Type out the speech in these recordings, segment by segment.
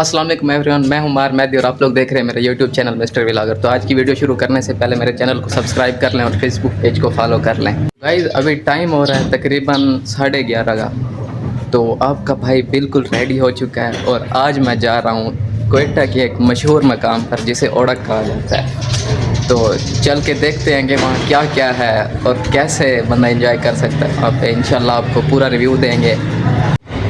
अस्सलाम वालेकुम एवरीवन, मैं हूं मार मेहदी और आप लोग देख रहे हैं मेरा यूट्यूब चैनल मिस्टर व्लॉगर। तो आज की वीडियो शुरू करने से पहले मेरे चैनल को सब्सक्राइब कर लें और फेसबुक पेज को फॉलो कर लें। गाइस अभी टाइम हो रहा है तकरीबन 11:30 का। तो आपका भाई बिल्कुल रेडी हो चुका है और आज मैं जा रहा हूँ क्वेटा के एक मशहूर मकाम पर जिसे ओड़क कहा जाता है। तो चल के देखते हैं कि वहाँ क्या क्या है और कैसे बंदा एंजॉय कर सकता है। आप इंशाल्लाह आपको पूरा रिव्यू देंगे।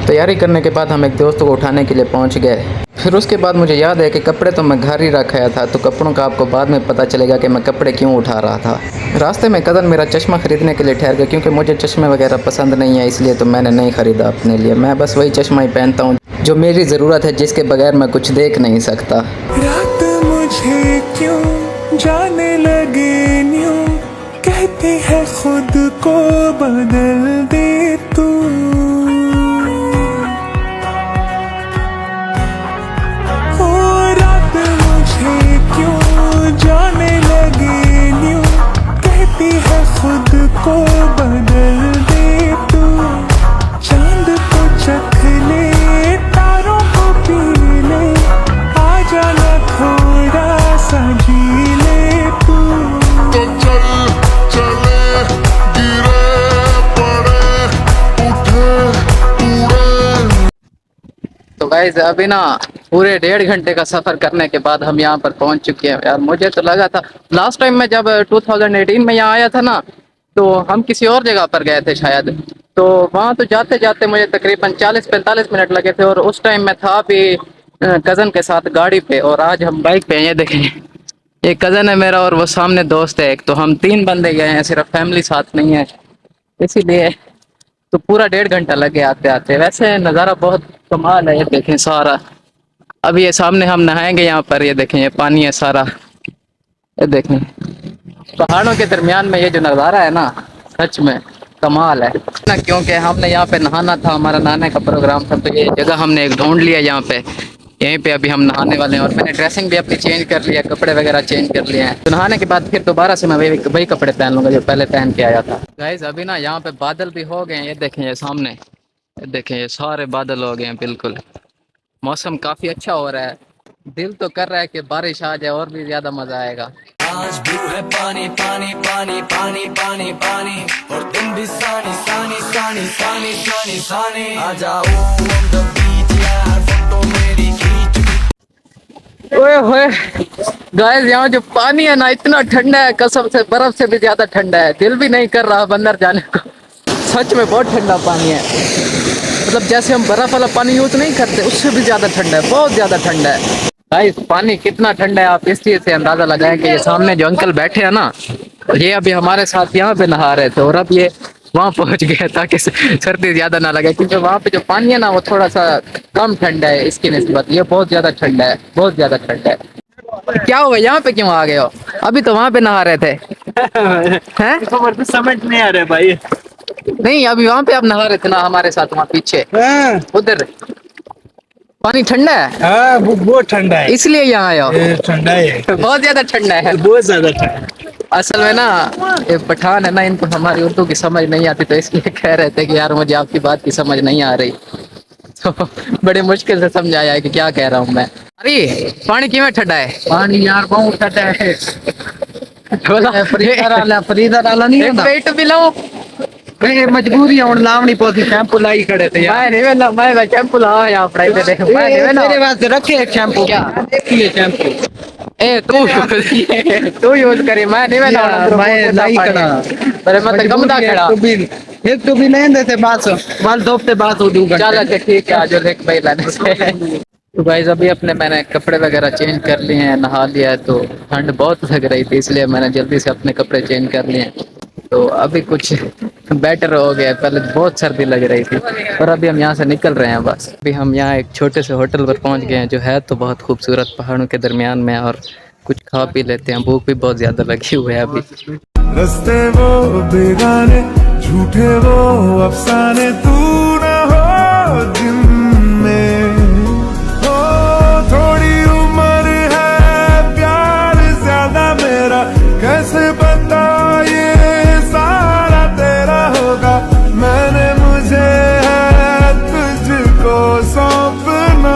तैयारी करने के बाद हम एक दोस्त को उठाने के लिए पहुंच गए। फिर उसके बाद मुझे याद है कि कपड़े तो मैं घर ही रखाया था, तो कपड़ों का आपको बाद में पता चलेगा कि मैं कपड़े क्यों उठा रहा था। रास्ते में कज़न मेरा चश्मा ख़रीदने के लिए ठहर गया, क्योंकि मुझे चश्मे वगैरह पसंद नहीं है, इसलिए तो मैंने नहीं ख़रीदा अपने लिए। मैं बस वही चश्मा ही पहनता हूँ जो मेरी ज़रूरत है, जिसके बगैर मैं कुछ देख नहीं सकता। रात मुझे क्यों जाने लगे न्यूं, कहती है खुद को बदल दे तू। रात मुझे क्यों जाने लगे न्यूं, कहती है खुद को बदल दे तू। चांद को चख ले, तारों को पी ले, आ जाना थोड़ा सा जी ले तू। तो चल चले गिरे पड़े उठे उड़े। तो गाइस अभी ना पूरे 1.5 घंटे का सफ़र करने के बाद हम यहाँ पर पहुँच चुके हैं। यार मुझे तो लगा था लास्ट टाइम मैं जब 2018 में यहाँ आया था ना, तो हम किसी और जगह पर गए थे शायद। तो वहाँ तो जाते जाते मुझे तकरीबन 40-45 मिनट लगे थे, और उस टाइम मैं था भी कज़न के साथ गाड़ी पे, और आज हम बाइक पे। ये देखें, एक कज़न है मेरा और वो सामने दोस्त है एक। तो हम 3 बंदे गए हैं, सिर्फ फैमिली साथ नहीं है, इसीलिए तो पूरा 1.5 घंटा लग गया आते आते। वैसे नज़ारा बहुत कमाल है, ये देखें सारा। अभी ये सामने हम नहाएंगे यहाँ पर, ये देखें ये पानी है सारा। ये देखें पहाड़ों के दरमियान में ये जो नज़ारा है ना, सच में कमाल है ना। क्योंकि हमने यहाँ पे नहाना था, हमारा नहाने का प्रोग्राम था, तो ये जगह हमने एक ढूंढ लिया यहाँ पे। यहीं पे अभी हम नहाने वाले हैं, और मैंने ड्रेसिंग भी अपनी चेंज कर लिया, कपड़े वगैरह चेंज कर लिए हैं। तो नहाने के बाद फिर दोबारा से मैं वही कपड़े पहन लूँगा जो पहले पहन के आया था। गाइस अभी ना यहाँ पे बादल भी हो गए हैं, ये देखें ये सामने, ये देखें ये सारे बादल हो गए हैं बिल्कुल। मौसम काफ़ी अच्छा हो रहा है, दिल तो कर रहा है कि बारिश आ जाए और भी ज़्यादा मज़ा आएगा। आज ब्लू है पानी पानी पानी पानी पानी पानी, और तुम भी सानी सानी सानी सानी सानी सानी। आ जाओ on the beach यार, फोटो मेरी खींच। ओए होए गाइस, यहाँ जो पानी है ना इतना ठंडा है, कसम से बर्फ से भी ज्यादा ठंडा है। दिल भी नहीं कर रहा अंदर जाने को, सच में बहुत ठंडा पानी है। मतलब जैसे हम बर्फ वाला पानी यूज नहीं करते, उससे भी ज्यादा ठंडा है, बहुत ज्यादा ठंडा है। गाइस पानी कितना ठंडा है आप इस चीज से अंदाजा लगाएं कि ये सामने जो अंकल बैठे हैं ना, ये अभी हमारे साथ यहाँ पे नहा रहे थे, और अब ये वहाँ पहुँच गए ताकि सर्दी ज्यादा ना लगे, क्योंकि वहाँ पे जो पानी है ना वो थोड़ा सा कम ठंडा है इसकी निस्बत। ये बहुत ज्यादा ठंडा है, बहुत ज्यादा ठंडा है। क्या हुआ, यहाँ पे क्यों आ गए हो? अभी तो वहाँ पे नहा रहे थे। हैं? समझ नहीं आ रहा भाई। नहीं अभी वहाँ पे आप नहा रहे थे ना हमारे साथ, वहाँ पीछे उधर पानी ठंडा है। हाँ वो बहुत ठंडा है, इसलिए यहाँ आए हो? ठंडा है, बहुत ज्यादा ठंडा है। बहुत ज्यादा ठंडा। असल में ना ये पठान है ना, इनको हमारी उर्दू की समझ नहीं आती, तो इसलिए कह रहे थे कि यार मुझे आपकी बात की समझ नहीं आ रही। तो बड़ी मुश्किल से समझाया है कि क्या कह रहा हूँ मैं। अरे पानी क्यों ठंडा है? पानी यार बहुत ठंडा है। फ्रीजर वाला नहीं है, पेट भी लाओ। मजबूरी है, लावनी पौधी शैम्पू लाई खड़े थे यार। मैं शैम्पू लाया यहाँ पढ़ाई पे, देख मेरे वास्ते रखे एक शैम्पू। क्या देखिए शैम्पू ए तू यूज करी, मैं नहीं मैं लाई खड़ा। पर मैं तो कमदा खड़ा। एक तो भी नहीं देते बात, बाल धोपते बात हो दूंगा। चल अच्छा ठीक है, आज देख भाई लाने से। तो गाइस अभी अपने मैंने कपड़े वगैरह चेंज कर लिए हैं, नहा लिया है। तो ठंड बहुत लग रही थी, इसलिए मैंने जल्दी से अपने कपड़े चेंज कर लिए हैं। तो अभी कुछ बेटर हो गया, पहले बहुत सर्दी लग रही थी। और अभी हम यहाँ से निकल रहे हैं बस। अभी हम यहाँ एक छोटे से होटल पर पहुँच गए हैं, जो है तो बहुत खूबसूरत पहाड़ों के दरमियान में, और कुछ खा पी लेते हैं, भूख भी बहुत ज़्यादा लगी हुई है अभी। रस्ते वो बेगाने, झूठे वो अफसाने, तू न हो दिन में। हो थोड़ी उम्र है, प्यार ज्यादा मेरा, कैसे बता ये सारा तेरा होगा। मैंने मुझे है तुझको सौंपना।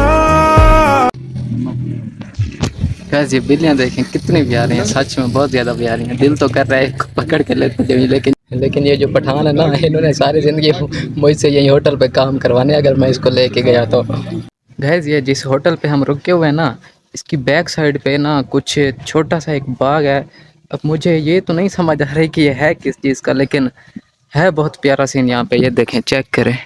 गाइस ये बिल्लियाँ देखें कितनी प्यारी हैं, सच में बहुत ज़्यादा प्यारी हैं। दिल तो कर रहा है एक को पकड़ के लेते जाऊँ, लेकिन ये जो पठान है ना, इन्होंने सारी ज़िंदगी मुझसे यही होटल पे काम करवाने अगर मैं इसको लेके गया तो। गाइस ये जिस होटल पे हम रुके हुए हैं ना, इसकी बैक साइड पे ना कुछ छोटा सा एक बाग है। अब मुझे ये तो नहीं समझ आ रही कि ये है किस चीज़ का, लेकिन है बहुत प्यारा सीन यहाँ पे। ये देखें, चेक करें,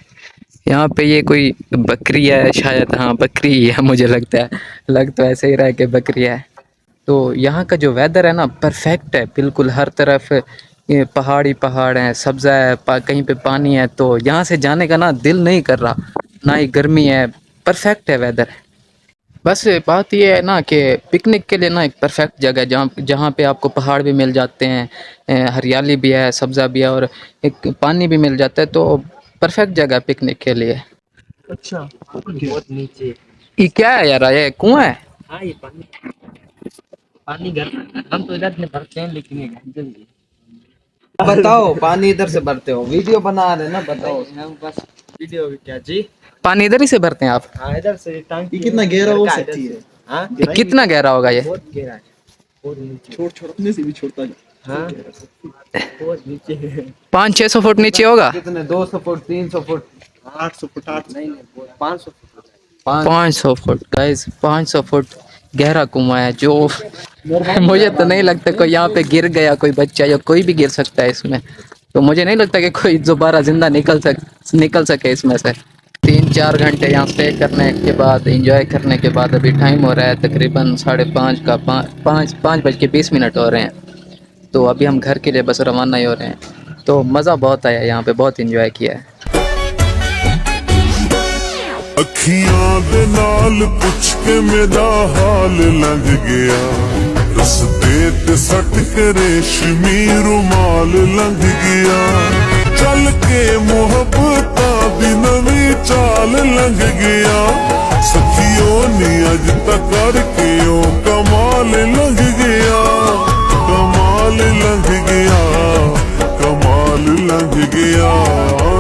यहाँ पे ये कोई बकरी है शायद, हाँ बकरी ही है मुझे लगता है, लग तो ऐसे ही रहा है कि बकरी है। तो यहाँ का जो वेदर है ना परफेक्ट है बिल्कुल, हर तरफ ये पहाड़ी पहाड़ हैं, सब्ज़ा है, कहीं पे पानी है, तो यहाँ से जाने का ना दिल नहीं कर रहा, ना ही गर्मी है, परफेक्ट है वेदर। बस बात ये है ना कि पिकनिक के लिए ना एक परफेक्ट जगह है जहाँ जहाँ पे आपको पहाड़ भी मिल जाते हैं, हरियाली भी है, सब्ज़ा भी है और एक पानी भी मिल जाता है, तो परफेक्ट जगह है पिकनिक के लिए। अच्छा बहुत नीचे। ये क्या है यार, ये कुआं है? हाँ ये पानी घर हम तो इधर से भरते हैं, लेकिन ये घर जल्दी। बताओ पानी इधर से भरते हो, वीडियो बना रहे ना, बताओ। हम बस वीडियो क्या जी। पानी इधर ही से भरते हैं आप? हाँ इधर से टांकी। ये कितना गहरा हो सकती है? हाँ ये कितना गहरा होगा ये? बहुत गहरा है, बहुत नीचे। छोड़ने से भी छोड़ता है। हाँ बहुत नीचे है। 500-600 फुट नीचे होगा। कितने 200 फुट 300 फुट 800 फुट 800 नहीं 500 फुट 500 फुट गाइस, 500 फुट गहरा कुआं है जो मुझे तो नहीं लगता कोई यहाँ पे गिर गया, कोई बच्चा या कोई भी गिर सकता है इसमें, तो मुझे नहीं लगता कि कोई दोबारा जिंदा निकल सके इसमें से। 3-4 घंटे यहाँ स्टे करने के बाद, एंजॉय करने के बाद अभी टाइम हो रहा है तकरीबन 5:30 का, 5:20 हो रहे हैं। तो अभी हम घर के लिए बस रवाना ही हो रहे हैं। तो मज़ा बहुत आया यहाँ पे, बहुत एंजॉय किया है। ਅੱਖੀਆਂ ਦੇ ਨਾਲ ਪੁੱਛ ਕੇ ਮੇਰਾ ਹਾਲ ਲੰਘ ਗਿਆ, ਰਸਤੇ ਤੇ ਸੱਟ ਕੇ ਰੇਸ਼ਮੀ ਰੁਮਾਲ ਲੰਘ ਗਿਆ, ਚੱਲ ਕੇ ਮੁਹੱਬਤਾਂ ਦੀ ਨਵੀਂ ਚਾਲ ਲੰਘ ਗਿਆ, ਸਖੀਓ ਨੀ ਅੱਜ ਤੱਕ ਕਰਕੇ ਉਹ ਕਮਾਲ ਲੰਘ ਗਿਆ, ਕਮਾਲ ਲੰਘ ਗਿਆ, ਕਮਾਲ ਲੰਘ ਗਿਆ,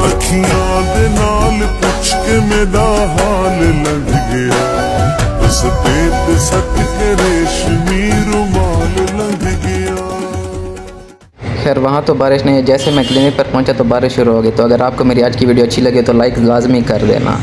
ਅੱਖੀਆਂ ਦੇ ਨਾਲ ਪੁੱਛ ਕੇ ਮੇਰਾ ਹਾਲ ਲੰਘ ਗਿਆ, ਰਸਤੇ ਤੇ ਸੱਟ ਕੇ ਰੇਸ਼ਮੀ रुमाल लंघ गया। खैर वहाँ तो बारिश नहीं है, जैसे मैं क्लिनिक पर पहुँचा तो बारिश शुरू हो गई। तो अगर आपको मेरी आज की वीडियो अच्छी लगे तो लाइक लाजमी कर देना।